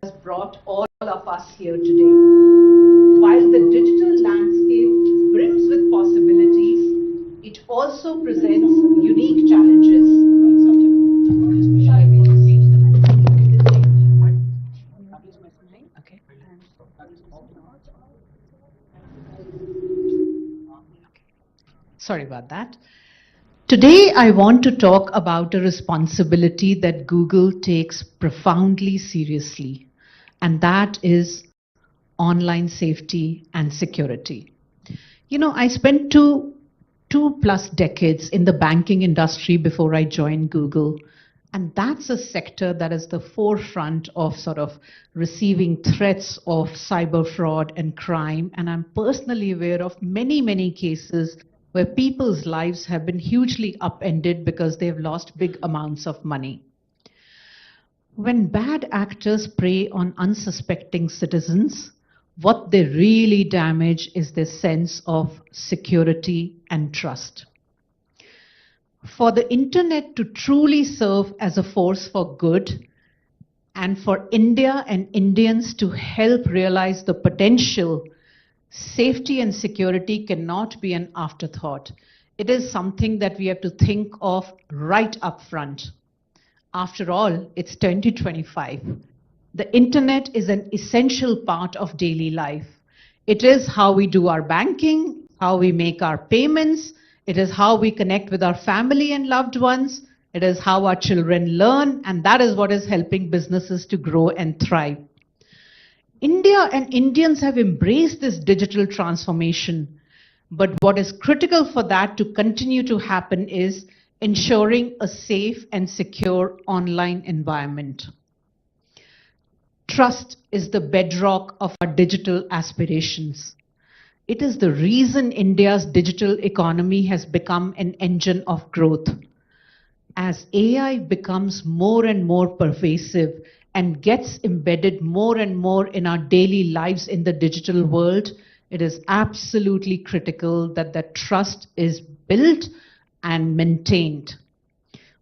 Has brought all of us here today. While the digital landscape brims with possibilities, it also presents unique challenges. Okay. Sorry about that. Today, I want to talk about a responsibility that Google takes profoundly seriously, and that is online safety and security. You know, I spent two plus decades in the banking industry before I joined Google. And that's a sector that is the forefront of sort of receiving threats of cyber fraud and crime. And I'm personally aware of many cases where people's lives have been hugely upended because they've lost big amounts of money. When bad actors prey on unsuspecting citizens, what they really damage is their sense of security and trust. For the internet to truly serve as a force for good, and for India and Indians to help realize the potential, safety and security cannot be an afterthought. It is something that we have to think of right up front. After all, it's 2025. The internet is an essential part of daily life. It is how we do our banking, how we make our payments. It is how we connect with our family and loved ones. It is how our children learn, and that is what is helping businesses to grow and thrive. India and Indians have embraced this digital transformation, but what is critical for that to continue to happen is ensuring a safe and secure online environment. Trust is the bedrock of our digital aspirations. It is the reason India's digital economy has become an engine of growth. As AI becomes more and more pervasive and gets embedded more and more in our daily lives in the digital world, it is absolutely critical that that trust is built and maintained.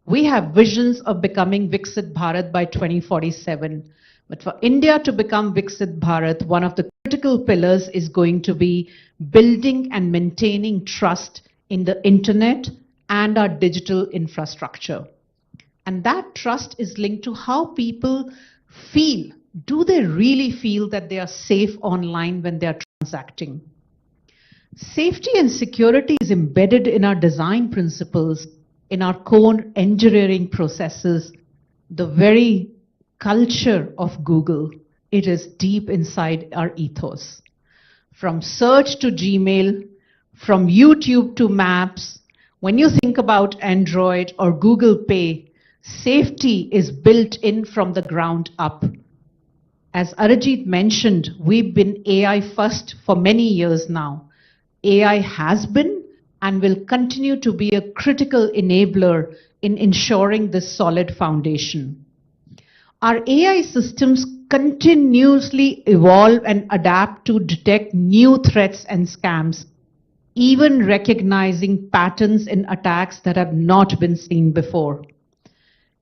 We have visions of becoming Viksit Bharat by 2047. But for India to become Viksit Bharat, one of the critical pillars is going to be building and maintaining trust in the internet and our digital infrastructure. And that trust is linked to how people feel. Do they really feel that they are safe online when they are transacting? Safety and security is embedded in our design principles, in our core engineering processes, the very culture of Google. It is deep inside our ethos. From search to Gmail, from YouTube to Maps, when you think about Android or Google Pay, safety is built in from the ground up. As Arijit mentioned, we've been AI first for many years now. AI has been, and will continue to be a critical enabler in ensuring this solid foundation. Our AI systems continuously evolve and adapt to detect new threats and scams, even recognizing patterns in attacks that have not been seen before.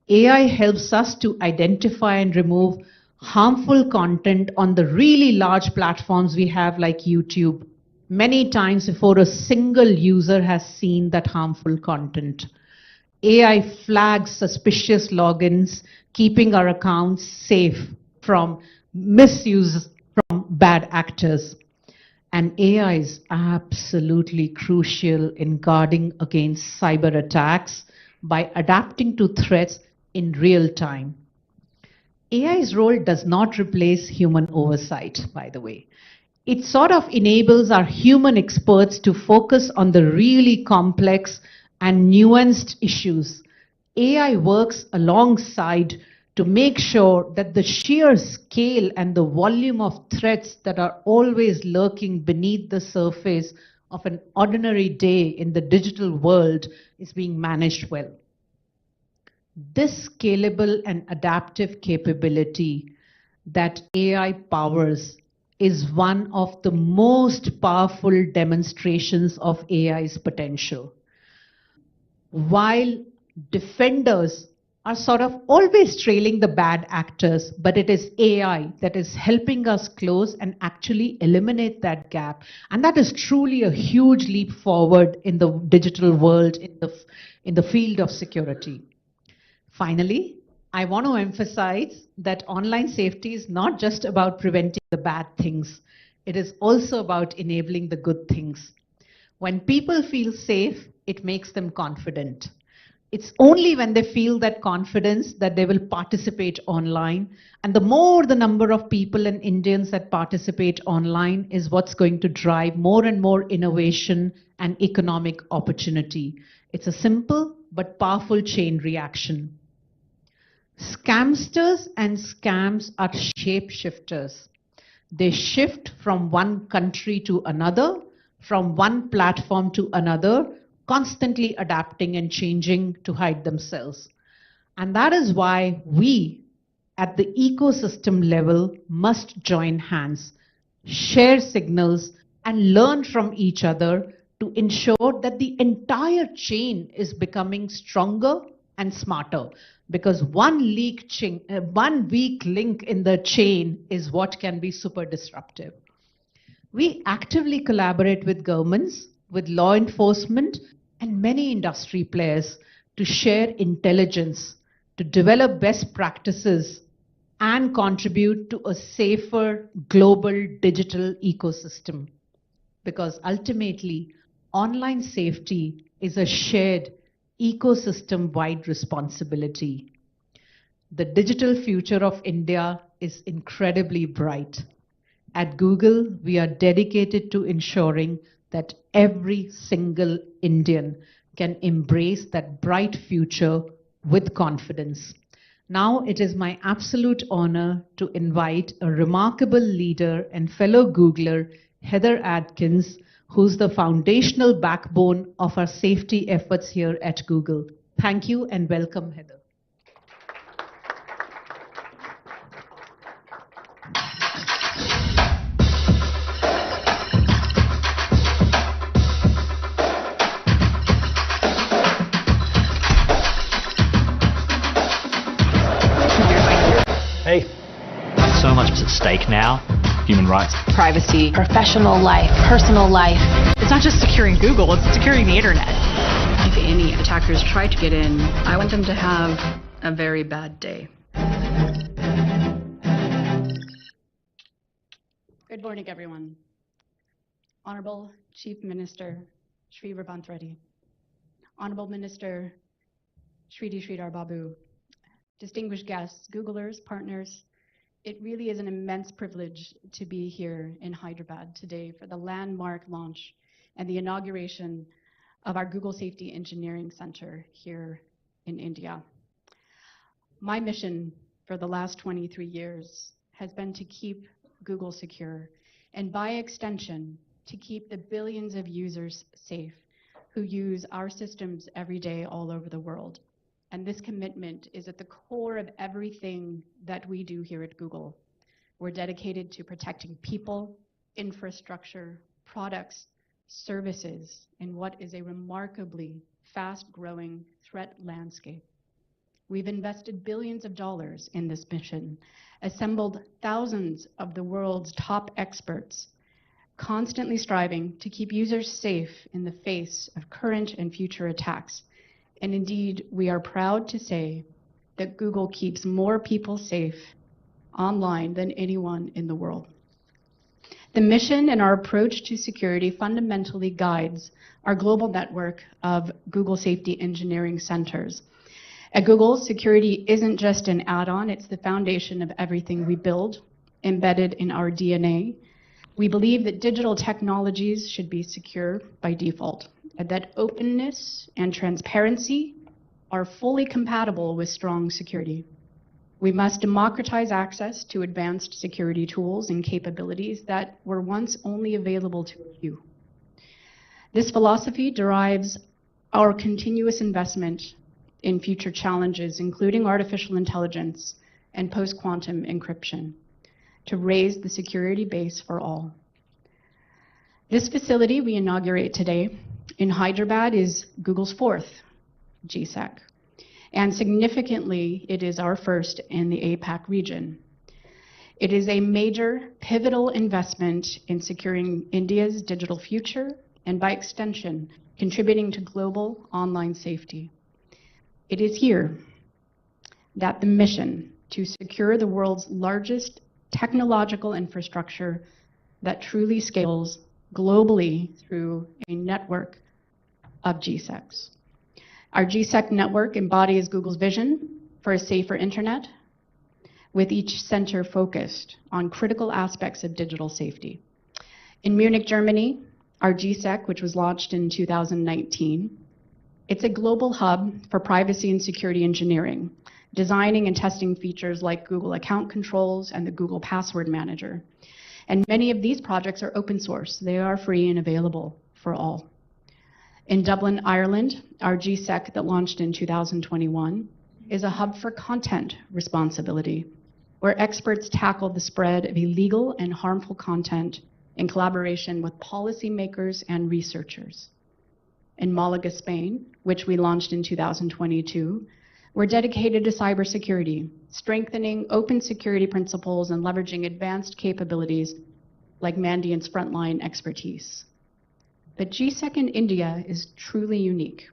AI helps us to identify and remove harmful content on the really large platforms we have like YouTube, many times before a single user has seen that harmful content. AI flags suspicious logins, keeping our accounts safe from misuse from bad actors. And AI is absolutely crucial in guarding against cyber attacks by adapting to threats in real time. AI's role does not replace human oversight, by the way. It sort of enables our human experts to focus on the really complex and nuanced issues. AI works alongside to make sure that the sheer scale and the volume of threats that are always lurking beneath the surface of an ordinary day in the digital world is being managed well. This scalable and adaptive capability that AI powers is one of the most powerful demonstrations of AI's potential. While defenders are sort of always trailing the bad actors, but it is AI that is helping us close and actually eliminate that gap. And that is truly a huge leap forward in the digital world, in the field of security. Finally, I want to emphasize that online safety is not just about preventing the bad things. It is also about enabling the good things. When people feel safe, it makes them confident. It's only when they feel that confidence that they will participate online. And the more the number of people and Indians that participate online is what's going to drive more and more innovation and economic opportunity. It's a simple but powerful chain reaction. Scamsters and scams are shapeshifters. They shift from one country to another, from one platform to another, constantly adapting and changing to hide themselves. And that is why we, at the ecosystem level, must join hands, share signals, and learn from each other to ensure that the entire chain is becoming stronger and smarter. Because one weak link in the chain is what can be super disruptive. We actively collaborate with governments, with law enforcement, and many industry players to share intelligence, to develop best practices, and contribute to a safer global digital ecosystem. Because ultimately, online safety is a shared ecosystem-wide responsibility. The digital future of India is incredibly bright. At Google, we are dedicated to ensuring that every single Indian can embrace that bright future with confidence. Now it is my absolute honor to invite a remarkable leader and fellow Googler, Heather Adkins, who's the foundational backbone of our safety efforts here at Google. Thank you and welcome, Heather. Hey. So much is at stake now. Human rights. Privacy. Professional life. Personal life. It's not just securing Google, it's securing the internet. If any attackers try to get in, I want them to have a very bad day. Good morning, everyone. Honorable Chief Minister Shri Revanth Reddy, Honorable Minister Shri Sridhar Babu, distinguished guests, Googlers, partners, it really is an immense privilege to be here in Hyderabad today for the landmark launch and the inauguration of our Google Safety Engineering Center here in India. My mission for the last 23 years has been to keep Google secure, and by extension, to keep the billions of users safe who use our systems every day all over the world. And this commitment is at the core of everything that we do here at Google. We're dedicated to protecting people, infrastructure, products, services in what is a remarkably fast-growing threat landscape. We've invested billions of dollars in this mission, assembled thousands of the world's top experts, constantly striving to keep users safe in the face of current and future attacks. And indeed, we are proud to say that Google keeps more people safe online than anyone in the world. The mission and our approach to security fundamentally guides our global network of Google Safety Engineering Centers. At Google, security isn't just an add-on, it's the foundation of everything we build, embedded in our DNA. We believe that digital technologies should be secure by default, and that openness and transparency are fully compatible with strong security. We must democratize access to advanced security tools and capabilities that were once only available to a few. This philosophy derives our continuous investment in future challenges, including artificial intelligence and post-quantum encryption, to raise the security base for all. This facility we inaugurate today in Hyderabad is Google's fourth GSEC, and significantly, it is our first in the APAC region. It is a major, pivotal investment in securing India's digital future and, by extension, contributing to global online safety. It is here that the mission to secure the world's largest technological infrastructure that truly scales globally through a network of GSECs. Our GSEC network embodies Google's vision for a safer internet, with each center focused on critical aspects of digital safety. In Munich, Germany, our GSEC, which was launched in 2019, it's a global hub for privacy and security engineering, designing and testing features like Google Account Controls and the Google Password Manager. And many of these projects are open source. They are free and available for all. In Dublin, Ireland, our GSEC that launched in 2021 is a hub for content responsibility, where experts tackle the spread of illegal and harmful content in collaboration with policymakers and researchers. In Malaga, Spain, which we launched in 2022, we're dedicated to cybersecurity, strengthening open security principles and leveraging advanced capabilities like Mandiant's frontline expertise. But GSEC in India is truly unique.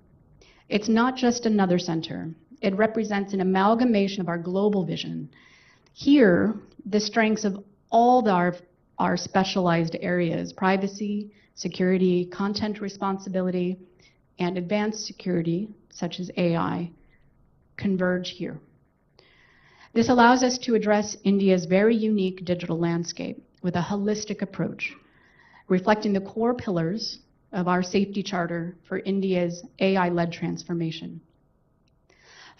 It's not just another center. It represents an amalgamation of our global vision. Here, the strengths of all our specialized areas, privacy, security, content responsibility, and advanced security, such as AI, converge here. This allows us to address India's very unique digital landscape with a holistic approach, reflecting the core pillars of our safety charter for India's AI-led transformation.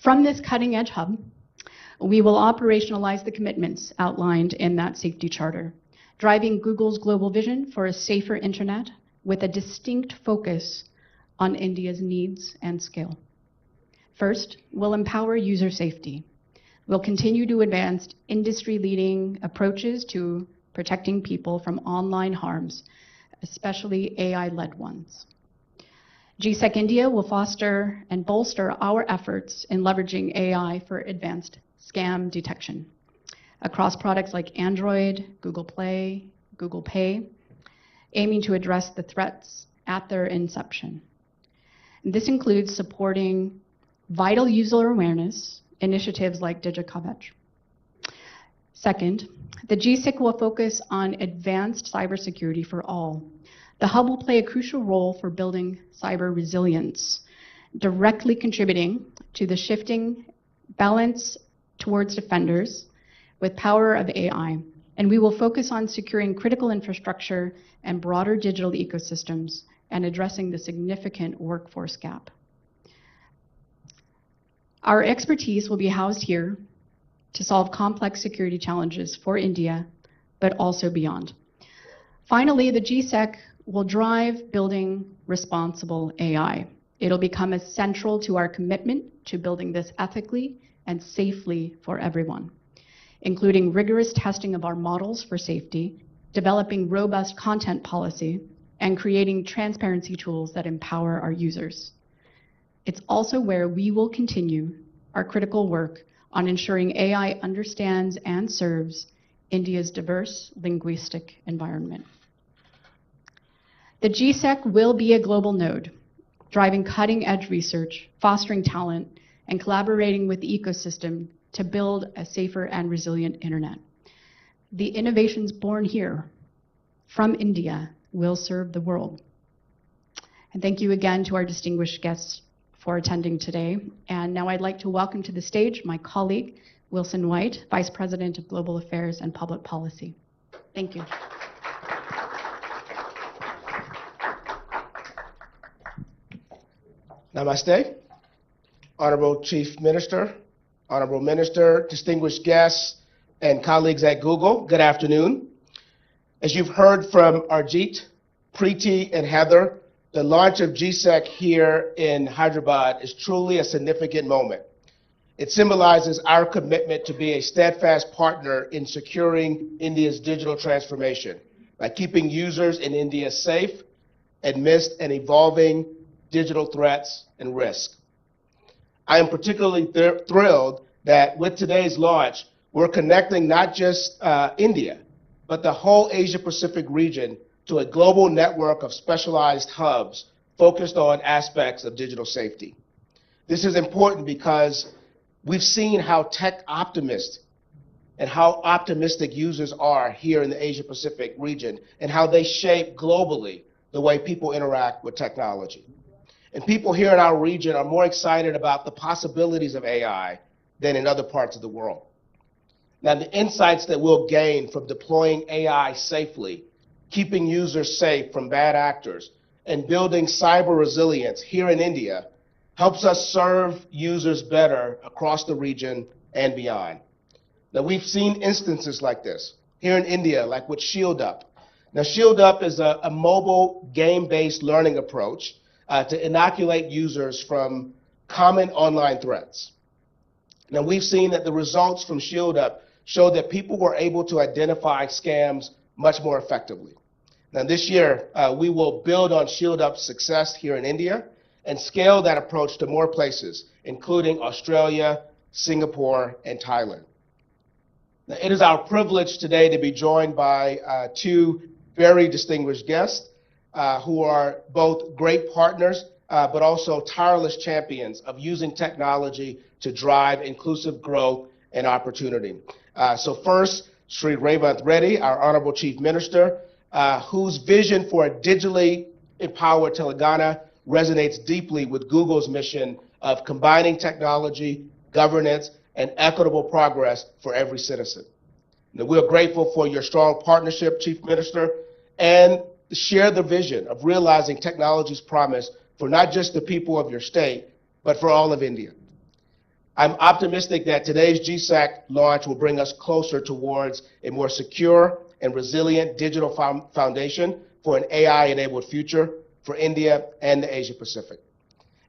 From this cutting-edge hub, we will operationalize the commitments outlined in that safety charter, driving Google's global vision for a safer internet with a distinct focus on India's needs and scale. First, we'll empower user safety. We'll continue to advance industry-leading approaches to protecting people from online harms, especially AI-led ones. GSEC India will foster and bolster our efforts in leveraging AI for advanced scam detection across products like Android, Google Play, Google Pay, aiming to address the threats at their inception. And this includes supporting vital user awareness initiatives like DigiCoverage. Second, the GSEC will focus on advanced cybersecurity for all. The hub will play a crucial role for building cyber resilience, directly contributing to the shifting balance towards defenders with power of AI. And we will focus on securing critical infrastructure and broader digital ecosystems and addressing the significant workforce gap. Our expertise will be housed here to solve complex security challenges for India, but also beyond. Finally, the GSEC will drive building responsible AI. It'll become as central to our commitment to building this ethically and safely for everyone, including rigorous testing of our models for safety, developing robust content policy, and creating transparency tools that empower our users. It's also where we will continue our critical work on ensuring AI understands and serves India's diverse linguistic environment. The GSEC will be a global node, driving cutting-edge research, fostering talent, and collaborating with the ecosystem to build a safer and resilient internet. The innovations born here from India will serve the world. And thank you again to our distinguished guests for attending today. And now I'd like to welcome to the stage my colleague, Wilson White, Vice President of Global Affairs and Public Policy. Thank you. Namaste. Honorable Chief Minister, Honorable Minister, distinguished guests, and colleagues at Google, good afternoon. As you've heard from Arjit, Preeti, and Heather, the launch of GSEC here in Hyderabad is truly a significant moment. It symbolizes our commitment to be a steadfast partner in securing India's digital transformation by keeping users in India safe amidst an evolving digital threats and risk. I am particularly thrilled that with today's launch, we're connecting not just India, but the whole Asia-Pacific region to a global network of specialized hubs focused on aspects of digital safety. This is important because we've seen how tech optimists and how optimistic users are here in the Asia-Pacific region and how they shape globally the way people interact with technology. And people here in our region are more excited about the possibilities of AI than in other parts of the world. Now, the insights that we'll gain from deploying AI safely, keeping users safe from bad actors, and building cyber resilience here in India helps us serve users better across the region and beyond. Now, we've seen instances like this here in India, like with Shield Up. Now, Shield Up is a mobile game-based learning approach to inoculate users from common online threats. Now, we've seen that the results from Shield Up show that people were able to identify scams much more effectively. Now, this year, we will build on Shield Up's success here in India and scale that approach to more places, including Australia, Singapore, and Thailand. Now, it is our privilege today to be joined by two very distinguished guests who are both great partners, but also tireless champions of using technology to drive inclusive growth and opportunity. So first, Sri Revanth Reddy, our Honorable Chief Minister, whose vision for a digitally empowered Telangana resonates deeply with Google's mission of combining technology, governance, and equitable progress for every citizen. Now, we're grateful for your strong partnership, Chief Minister, and share the vision of realizing technology's promise for not just the people of your state, but for all of India. I'm optimistic that today's GSAC launch will bring us closer towards a more secure and resilient digital foundation for an AI-enabled future for India and the Asia Pacific.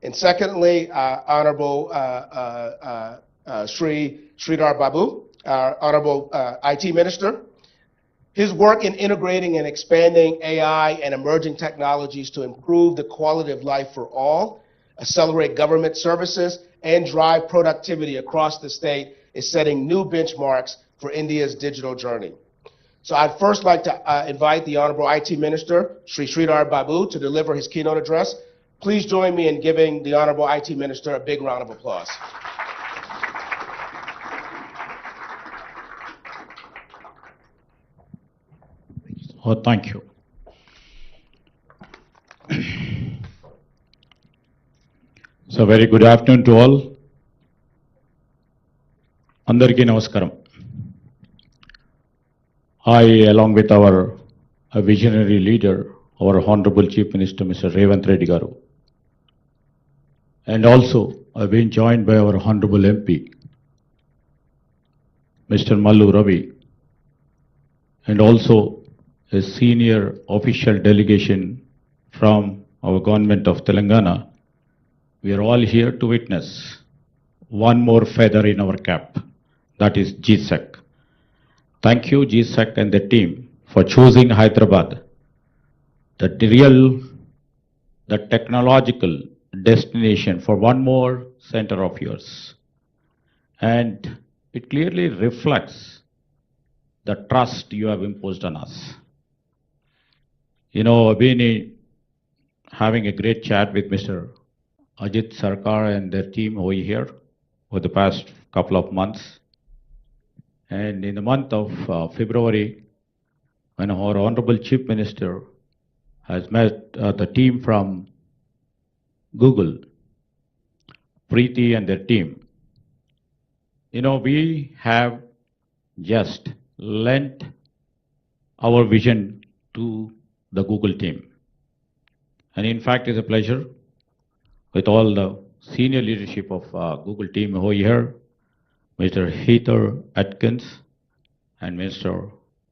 And secondly, Honorable Sri Sridhar Babu, our Honorable IT Minister. His work in integrating and expanding AI and emerging technologies to improve the quality of life for all, accelerate government services, and drive productivity across the state is setting new benchmarks for India's digital journey. So I'd first like to invite the Honorable IT Minister, Sri Sridhar Babu, to deliver his keynote address. Please join me in giving the Honorable IT Minister a big round of applause. Oh, thank you. So very good afternoon to all. Andarki namaskaram. I, along with our visionary leader, our Honorable Chief Minister, Mr. Revanth Reddy Garu, and also I've been joined by our Honorable MP, Mr. Mallu Ravi, and also a senior official delegation from our government of Telangana, we are all here to witness one more feather in our cap, that is GSEC. Thank you, GSEC and the team, for choosing Hyderabad, the technological destination for one more center of yours. And it clearly reflects the trust you have imposed on us. You know, I've been having a great chat with Mr. Ajit Sarkar and their team over here for the past couple of months. And in the month of February, when our Honorable Chief Minister has met the team from Google, Preeti and their team, you know, we have just lent our vision to the Google team. And in fact, it's a pleasure with all the senior leadership of Google team over here, Mr. Heather Atkins and Mr.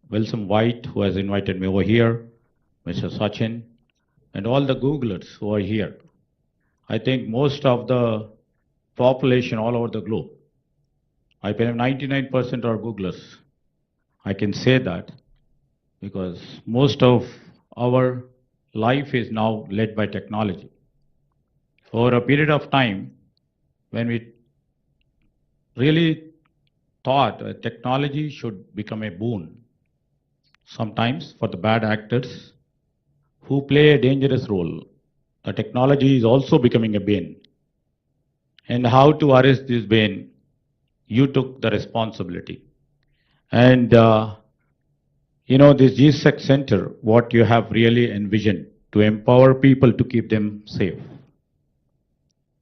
Wilson White, who has invited me over here, Mr. Sachin, and all the Googlers who are here. I think most of the population all over the globe, I believe 99% are Googlers. I can say that because most of our life is now led by technology. Over a period of time, when we really thought technology should become a boon, sometimes for the bad actors who play a dangerous role, the technology is also becoming a bane. And how to arrest this bane, you took the responsibility. And you know, this GSEC center, what you have really envisioned to empower people to keep them safe.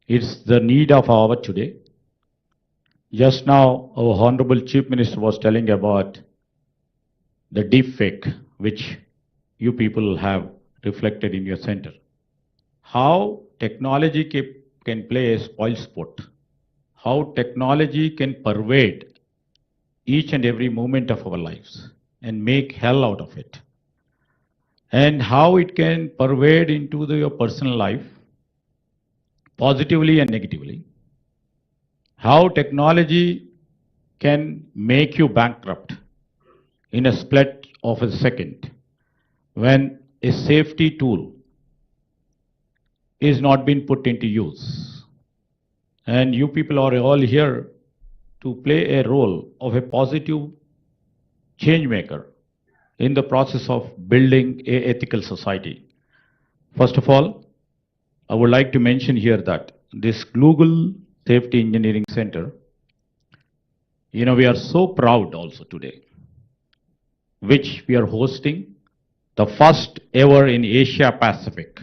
It's the need of our hour today. Just now, our Honorable Chief Minister was telling about the deep fake, which you people have reflected in your center. How technology can play a spoil sport. How technology can pervade each and every moment of our lives and make hell out of it. And how it can pervade into your personal life, positively and negatively. How technology can make you bankrupt in a split of a second when a safety tool is not being put into use. And you people are all here to play a role of a positive change maker in the process of building an ethical society. First of all, I would like to mention here that this Google Safety Engineering Center, you know, we are so proud also today, which we are hosting the first ever in Asia Pacific.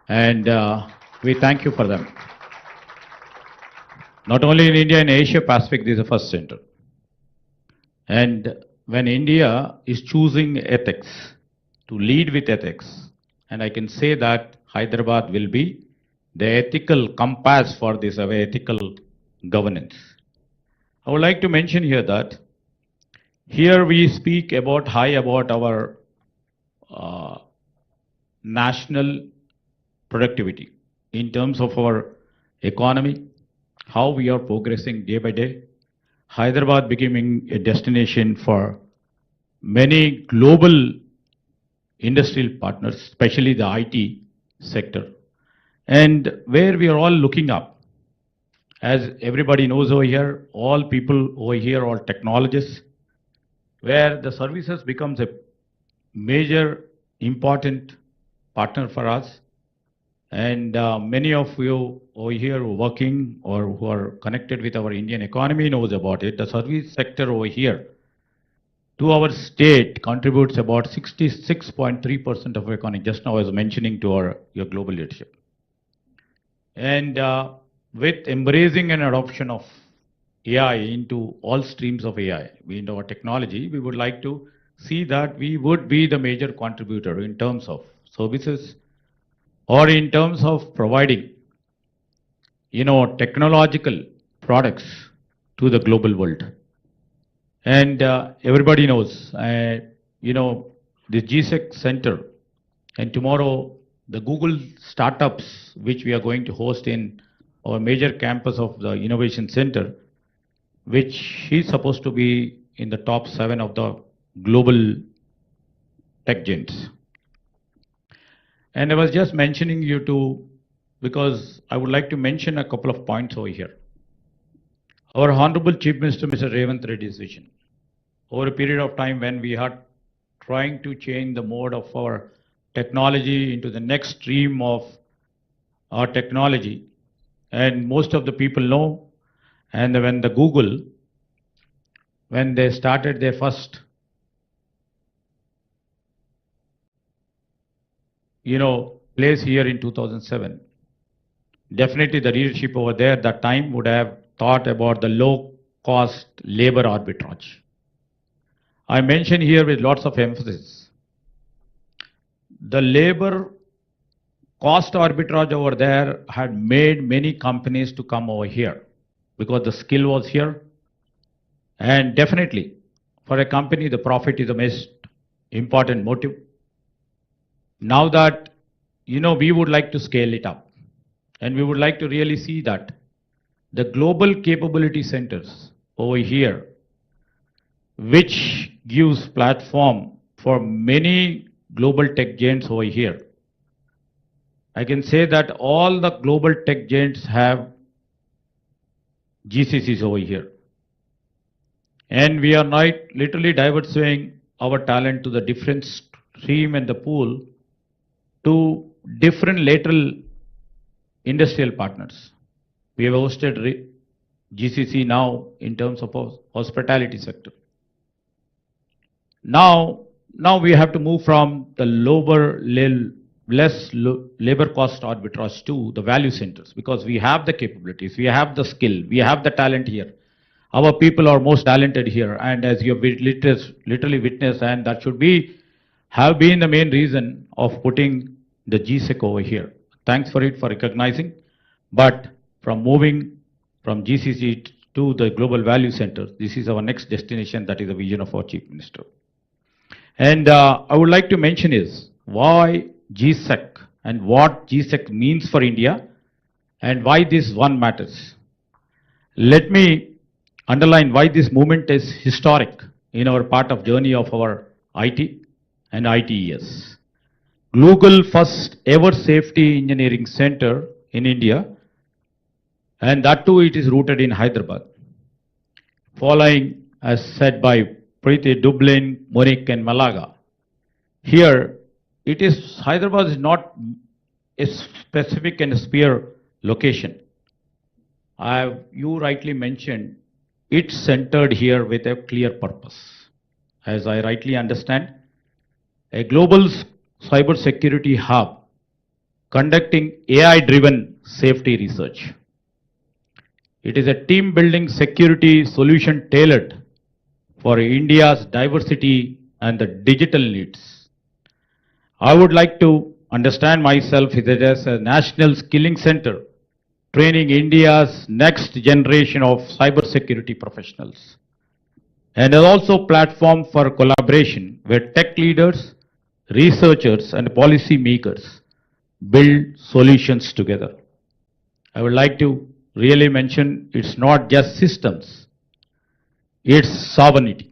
And we thank you for them. Not only in India, in Asia Pacific, this is the first center. And when India is choosing ethics, to lead with ethics, and I can say that Hyderabad will be the ethical compass for this ethical governance. I would like to mention here that here we speak about our national productivity in terms of our economy, how we are progressing day by day. Hyderabad becoming a destination for many global industrial partners, especially the IT sector, and where we are all looking up. As everybody knows over here, all people over here are technologists, where the services becomes a major important partner for us. And many of you over here who are working or who are connected with our Indian economy knows about it. The service sector over here to our state contributes about 66.3% of our economy. Just now I was mentioning to your global leadership. And with embracing and adoption of AI into all streams of AI, into our technology, we would like to see that we would be the major contributor in terms of services or in terms of providing, you know, technological products to the global world. And everybody knows, the GSEC Center, and tomorrow the Google startups, which we are going to host in our major campus of the Innovation Center, which is supposed to be in the top 7 of the global tech giants. And I was just mentioning you to, because I would like to mention a couple of points over here. Our Honorable Chief Minister, Mr. Revanth Reddy's vision. Over a period of time when we are trying to change the mode of our technology into the next stream of our technology, and most of the people know, and when the Google, when they started their first place here in 2007, definitely the leadership over there at that time would have thought about the low cost labor arbitrage. I mention here with lots of emphasis, the labor cost arbitrage over there had made many companies to come over here because the skill was here. And definitely for a company, the profit is the most important motive. Now that, we would like to scale it up, and we would like to really see that the global capability centers over here, which gives platform for many global tech giants over here. I can say that all the global tech giants have GCCs over here. And we are not literally diversifying our talent to the different stream and the pool to different lateral industrial partners. We have hosted GCC now in terms of hospitality sector. Now we have to move from the less labor cost arbitrage to the value centers, because we have the capabilities, we have the skill, we have the talent here. Our people are most talented here, and as you have literally witnessed, and that should have been the main reason of putting the GSEC over here. Thanks for recognizing. But from moving from GCC to the global value center, this is our next destination. That is the vision of our Chief Minister. And I would like to mention is why GSEC and what GSEC means for India and why this one matters. Let me underline why this movement is historic in our part of journey of our IT and ITES. Google first ever safety engineering center in India, and that too it is rooted in Hyderabad. Following, as said by Preeti, Dublin, Munich and Malaga. Here, Hyderabad is not a specific and sphere location. You rightly mentioned, it's centered here with a clear purpose. As I rightly understand, a global cybersecurity hub conducting AI-driven safety research. It is a team-building security solution tailored for India's diversity and the digital needs. I would like to understand myself as a national skilling center, training India's next generation of cybersecurity professionals, and also platform for collaboration where tech leaders, researchers and policy makers build solutions together. I would like to really mention it's not just systems, it's sovereignty.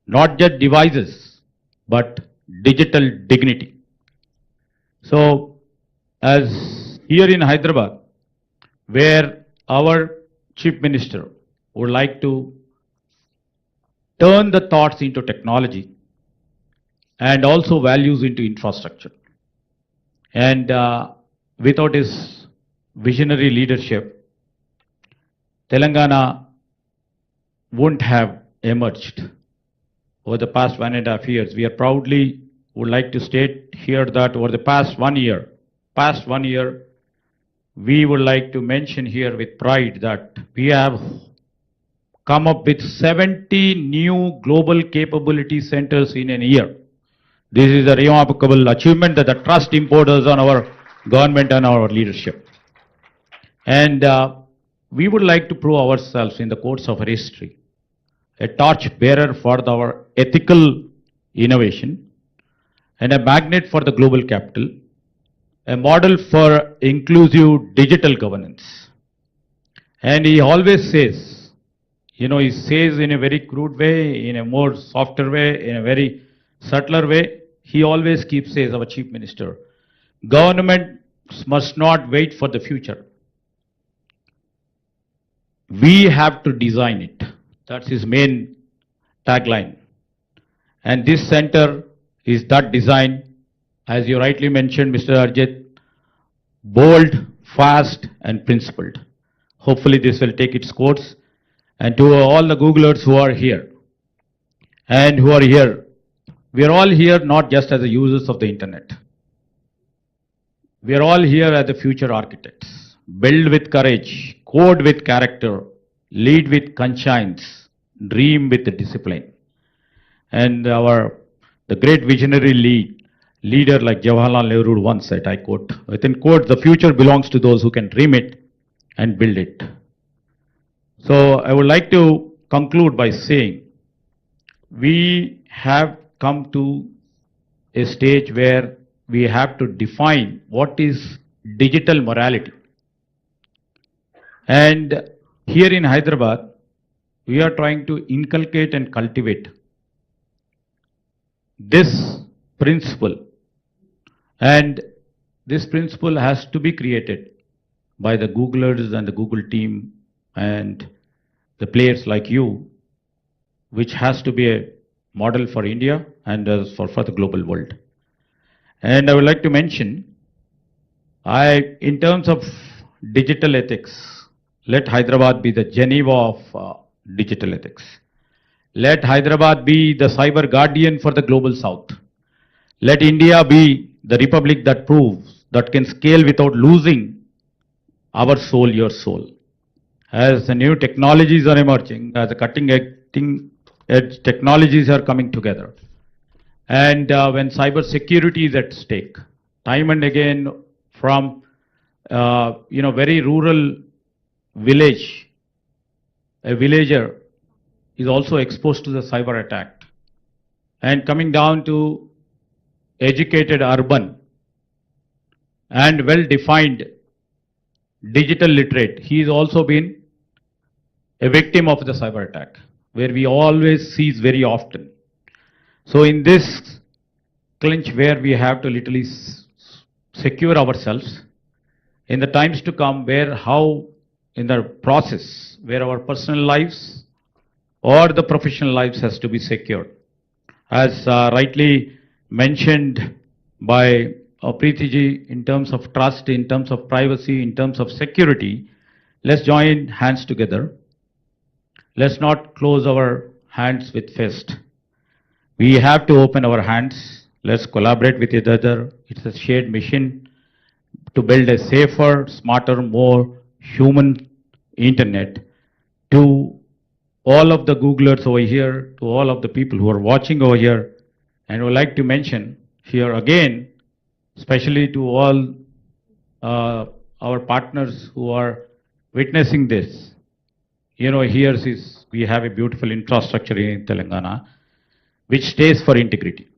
Not just devices, but digital dignity. So, as here in Hyderabad, where our Chief Minister would like to turn the thoughts into technology and also values into infrastructure. And without his visionary leadership, Telangana wouldn't have emerged over the past 1.5 years. We are proudly would like to state here that over the past one year, we would like to mention here with pride that we have come up with 70 new global capability centers in a year. This is a remarkable achievement that the trust importers on our government and our leadership. And we would like to prove ourselves in the courts of history, a torch bearer for our ethical innovation, and a magnet for the global capital, a model for inclusive digital governance. And he always says, he says in a very crude way, in a more softer way, in a very subtler way, he always keeps says, our chief minister, governments must not wait for the future. We have to design it. That's his main tagline. And this center is that design, as you rightly mentioned, Mr. Arjit, bold, fast, and principled. Hopefully this will take its course. And to all the Googlers who are here, we are all here not just as the users of the internet. We are all here as the future architects. Build with courage, code with character, lead with conscience, dream with discipline. And the great visionary leader like Jawaharlal Nehru once said, I quote, within quote, the future belongs to those who can dream it and build it. So I would like to conclude by saying, we have come to a stage where we have to define what is digital morality. And here in Hyderabad, we are trying to inculcate and cultivate this principle. And this principle has to be created by the Googlers and the Google team and the players like you, which has to be a model for India and for the global world. And I would like to mention, in terms of digital ethics, let Hyderabad be the Geneva of digital ethics. Let Hyderabad be the cyber guardian for the global south. Let India be the republic that proves that can scale without losing our soul, your soul. As the new technologies are emerging, as the cutting edge technologies are coming together, and when cyber security is at stake, time and again from very rural village, a villager is also exposed to the cyber attack, and coming down to educated urban and well-defined digital literate, he has also been a victim of the cyber attack, where we always sees very often. So in this clinch where we have to literally secure ourselves, in the times to come where in the process, where our personal lives or the professional lives has to be secured. As rightly mentioned by Preeti ji, in terms of trust, in terms of privacy, in terms of security, let's join hands together. Let's not close our hands with fist. We have to open our hands. Let's collaborate with each other. It's a shared mission to build a safer, smarter, more human internet. To all of the Googlers over here, to all of the people who are watching over here, and I would like to mention here again, especially to all our partners who are witnessing this. Here we have a beautiful infrastructure in Telangana, which stays for integrity.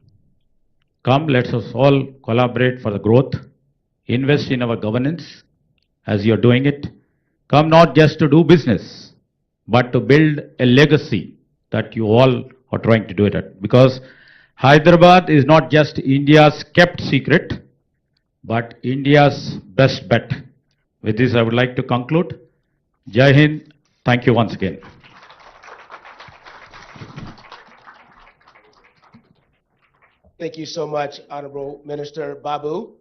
Come, let us all collaborate for the growth, invest in our governance as you are doing it. Come not just to do business, but to build a legacy that you all are trying to do it. Because Hyderabad is not just India's kept secret, but India's best bet. With this, I would like to conclude. Jai Hind. Thank you once again. Thank you so much, Honorable Minister Babu,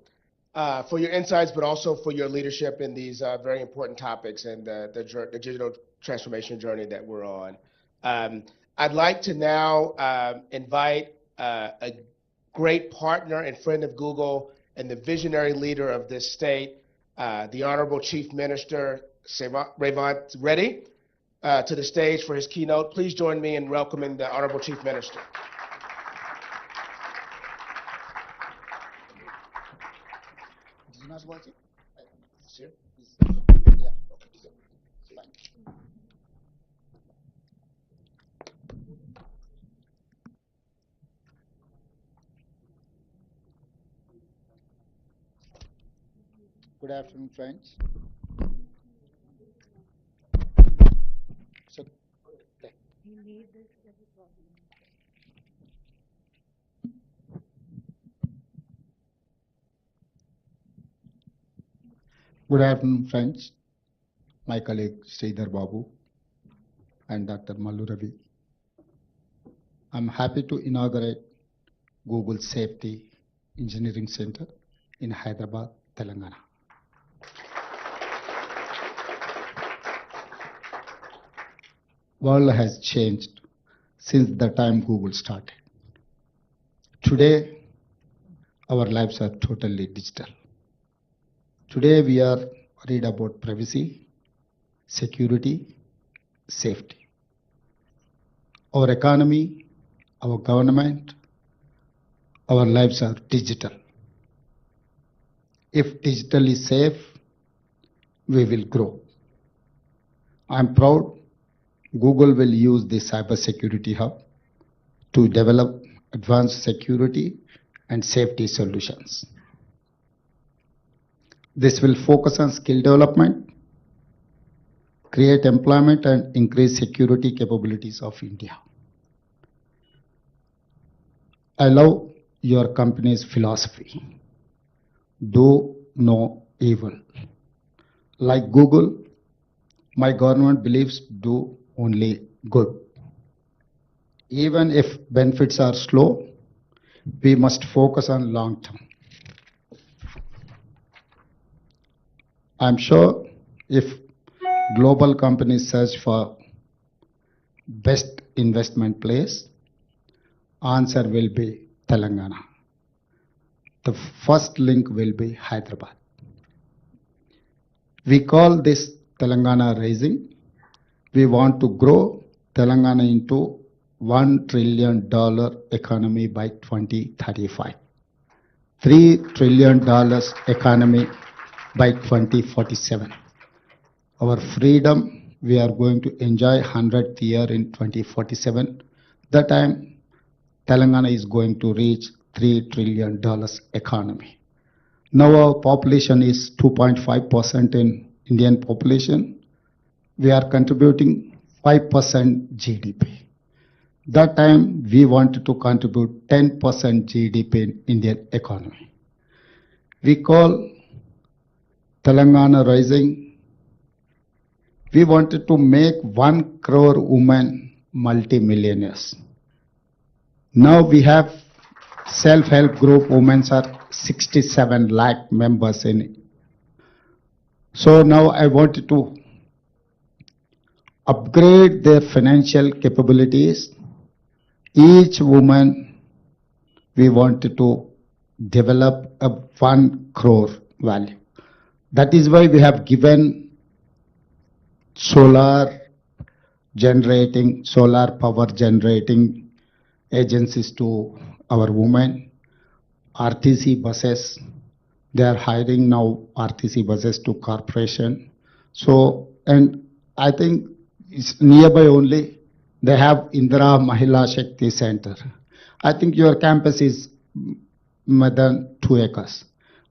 for your insights, but also for your leadership in these very important topics and the digital transformation journey that we're on. I'd like to now invite a great partner and friend of Google and the visionary leader of this state, the Honorable Chief Minister Revanth Reddy, to the stage for his keynote. Please join me in welcoming the Honorable Chief Minister. Good afternoon, friends. So, okay. Good afternoon, friends. My colleague Sridhar Babu and Dr. Mallu Ravi. I'm happy to inaugurate Google Safety Engineering Center in Hyderabad, Telangana. World has changed since the time Google started. Today, our lives are totally digital. Today, we are worried about privacy, security, safety. Our economy, our government, our lives are digital. If digital is safe, we will grow. I'm proud Google will use the cybersecurity hub to develop advanced security and safety solutions. This will focus on skill development, create employment, and increase security capabilities of India. I love your company's philosophy. Do no evil. Like Google, my government believes do only good. Even if benefits are slow, we must focus on long term. I'm sure if global companies search for best investment place, answer will be Telangana. The first link will be Hyderabad. We call this Telangana Rising. We want to grow Telangana into $1 trillion economy by 2035. $3 trillion economy by 2047. Our freedom, we are going to enjoy 100th year in 2047. That time, Telangana is going to reach $3 trillion economy. Now our population is 2.5% in Indian population. We are contributing 5% GDP. That time we wanted to contribute 10% GDP in Indian economy. We call Telangana Rising. We wanted to make 1 crore women multi-millionaires. Now we have self-help group women are 67 lakh members in it. So now I wanted to upgrade their financial capabilities. Each woman, we wanted to develop a 1 crore value. That is why we have given solar power generating agencies to our women. RTC buses, they are hiring now RTC buses to corporation. So, and I think it's nearby only, they have Indira Mahila Shakti Center. I think your campus is more than 2 acres.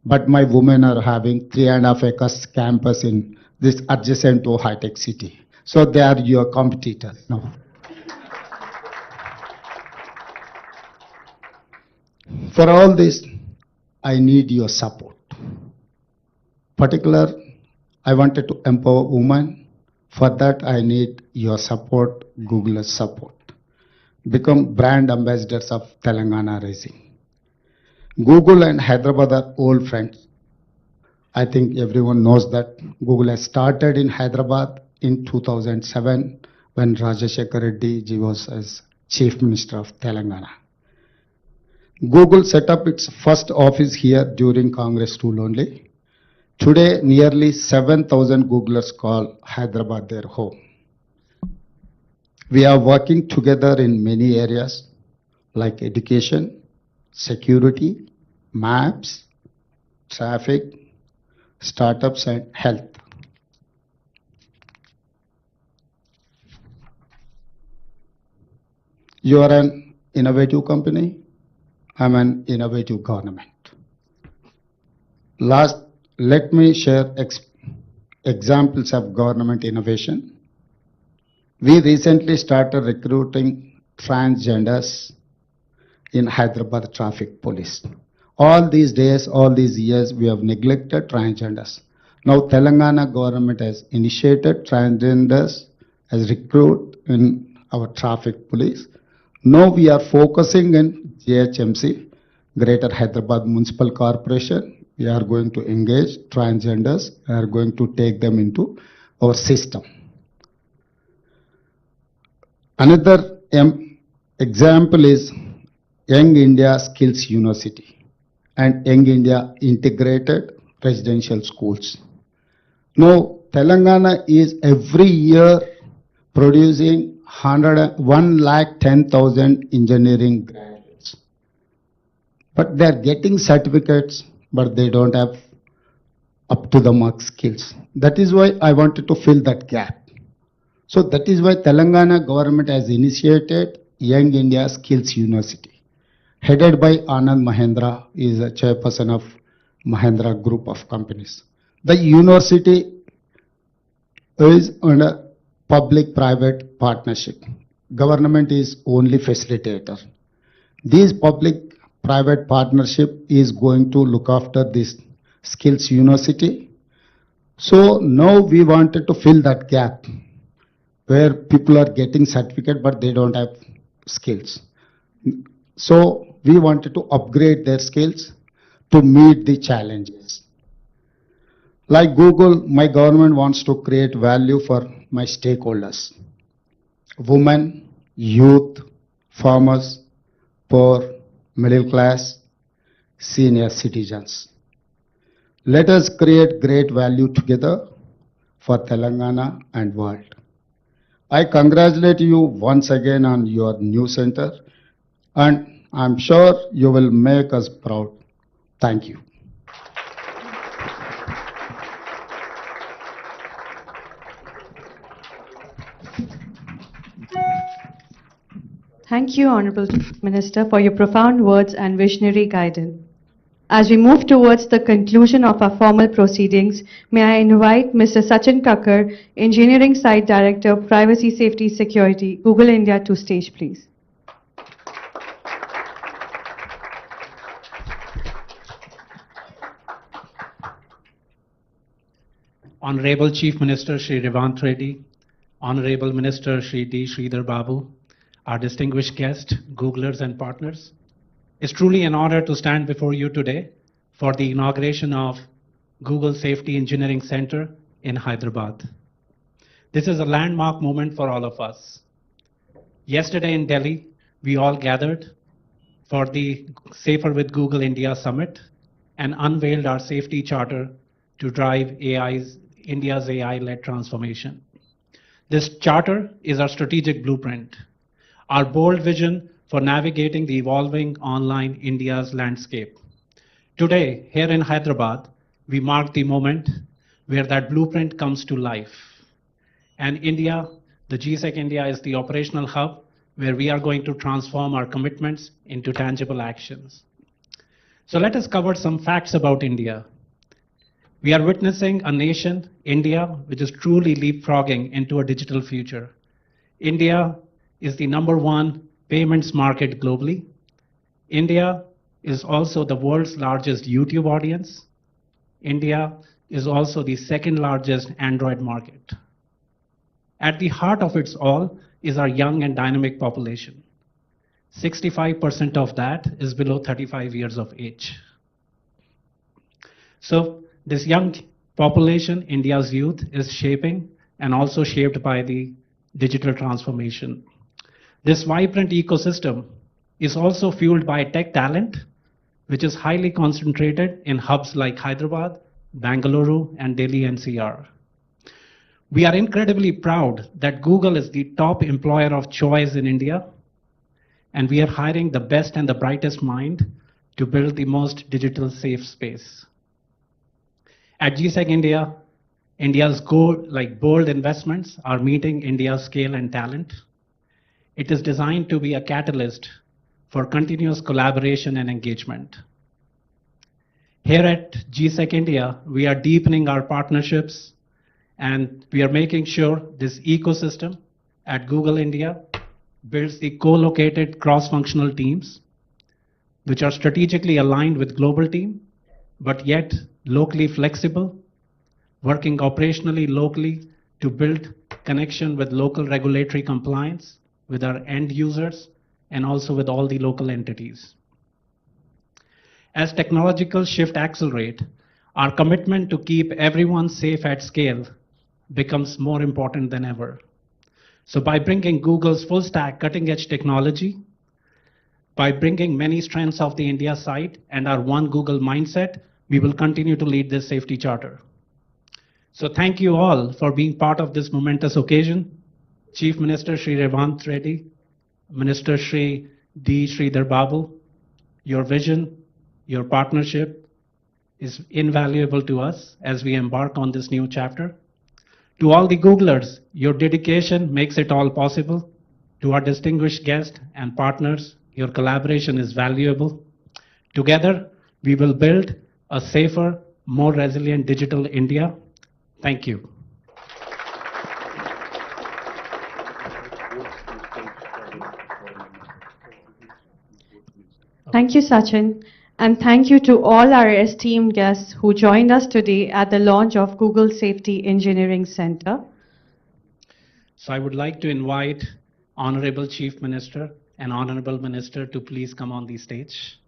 But my women are having 3.5 acres campus in this adjacent to high-tech city. So they are your competitors now. For all this, I need your support. Particular, I wanted to empower women. For that, I need your support, Google's support. Become brand ambassadors of Telangana Rising. Google and Hyderabad are old friends. I think everyone knows that Google has started in Hyderabad in 2007 when Rajashekar Reddy ji was as Chief Minister of Telangana. Google set up its first office here during Congress rule only. Today, nearly 7,000 Googlers call Hyderabad their home. We are working together in many areas like education, security, maps, traffic, startups, and health. You are an innovative company. I'm an innovative government. Last let me share examples of government innovation. We recently started recruiting transgenders in Hyderabad traffic police. All these days, all these years, we have neglected transgenders. Now Telangana government has initiated transgenders as recruit in our traffic police. Now we are focusing in GHMC, Greater Hyderabad Municipal Corporation. We are going to engage transgenders. We are going to take them into our system. Another example is Young India Skills University and Young India Integrated Residential Schools. Now, Telangana is every year producing 110,000 engineering graduates. But they are getting certificates, but they don't have up to the mark skills. That is why I wanted to fill that gap. So that is why Telangana government has initiated Young India Skills University, headed by Anand Mahendra, is a chairperson of Mahendra Group of Companies. The university is under public-private partnership. Government is only facilitator. This public-private partnership is going to look after this skills university. So now we wanted to fill that gap where people are getting certificate but they don't have skills. So we wanted to upgrade their skills to meet the challenges. Like Google, my government wants to create value for my stakeholders: women, youth, farmers, poor, middle class, senior citizens. Let us create great value together for Telangana and world. I congratulate you once again on your new center, and I'm sure you will make us proud. Thank you. Thank you, Honorable Minister, for your profound words and visionary guidance. As we move towards the conclusion of our formal proceedings, may I invite Mr. Sachin Kakkar, Engineering Site Director, Privacy, Safety, Security, Google India, to stage, please. Honorable Chief Minister Shri Revanth Reddy, Honorable Minister Shri D. Sridhar Babu, our distinguished guests, Googlers and partners, it's truly an honor to stand before you today for the inauguration of Google Safety Engineering Center in Hyderabad. This is a landmark moment for all of us. Yesterday in Delhi, we all gathered for the Safer with Google India Summit and unveiled our safety charter to drive India's AI-led transformation. This charter is our strategic blueprint, our bold vision for navigating the evolving online India's landscape. Today, here in Hyderabad, we mark the moment where that blueprint comes to life. And India, the GSEC India, is the operational hub where we are going to transform our commitments into tangible actions. So let us cover some facts about India. We are witnessing a nation, India, which is truly leapfrogging into a digital future. India is the #1 payments market globally. India is also the world's largest YouTube audience. India is also the second largest Android market. At the heart of it all is our young and dynamic population. 65% of that is below 35 years of age. So this young population, India's youth, is shaping and also shaped by the digital transformation. This vibrant ecosystem is also fueled by tech talent, which is highly concentrated in hubs like Hyderabad, Bangalore, and Delhi NCR. We are incredibly proud that Google is the top employer of choice in India, and we are hiring the best and the brightest mind to build the most digital safe space. At GSEC India, India's bold investments are meeting India's scale and talent. It is designed to be a catalyst for continuous collaboration and engagement. Here at GSEC India, we are deepening our partnerships and we are making sure this ecosystem at Google India builds the co-located cross-functional teams which are strategically aligned with global team, but yet locally flexible, working operationally locally to build connection with local regulatory compliance, with our end users, and also with all the local entities. As technological shift accelerate, our commitment to keep everyone safe at scale becomes more important than ever. So by bringing Google's full stack cutting edge technology, by bringing many strengths of the India side and our one Google mindset, we will continue to lead this safety charter. So thank you all for being part of this momentous occasion. Chief Minister Shri Revanth Reddy, Minister Shri D. Sridhar Babu, your vision, your partnership is invaluable to us as we embark on this new chapter. To all the Googlers, your dedication makes it all possible. To our distinguished guests and partners, your collaboration is valuable. Together, we will build a safer, more resilient digital India. Thank you. Thank you, Sachin. And thank you to all our esteemed guests who joined us today at the launch of Google Safety Engineering Center. So I would like to invite Honorable Chief Minister and Honorable Minister to please come on the stage.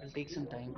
It'll take some time.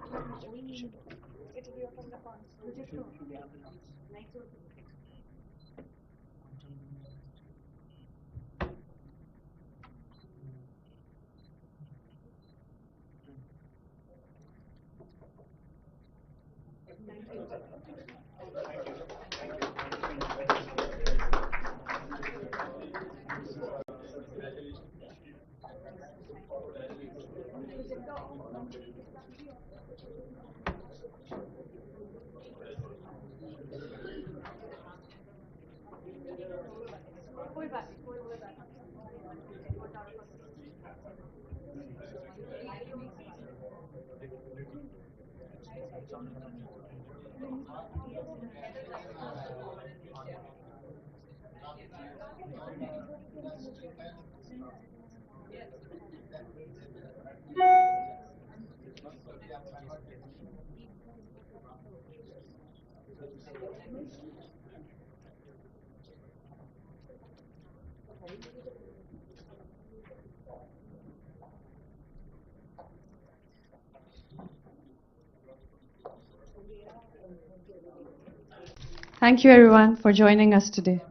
Thank you, everyone, for joining us today.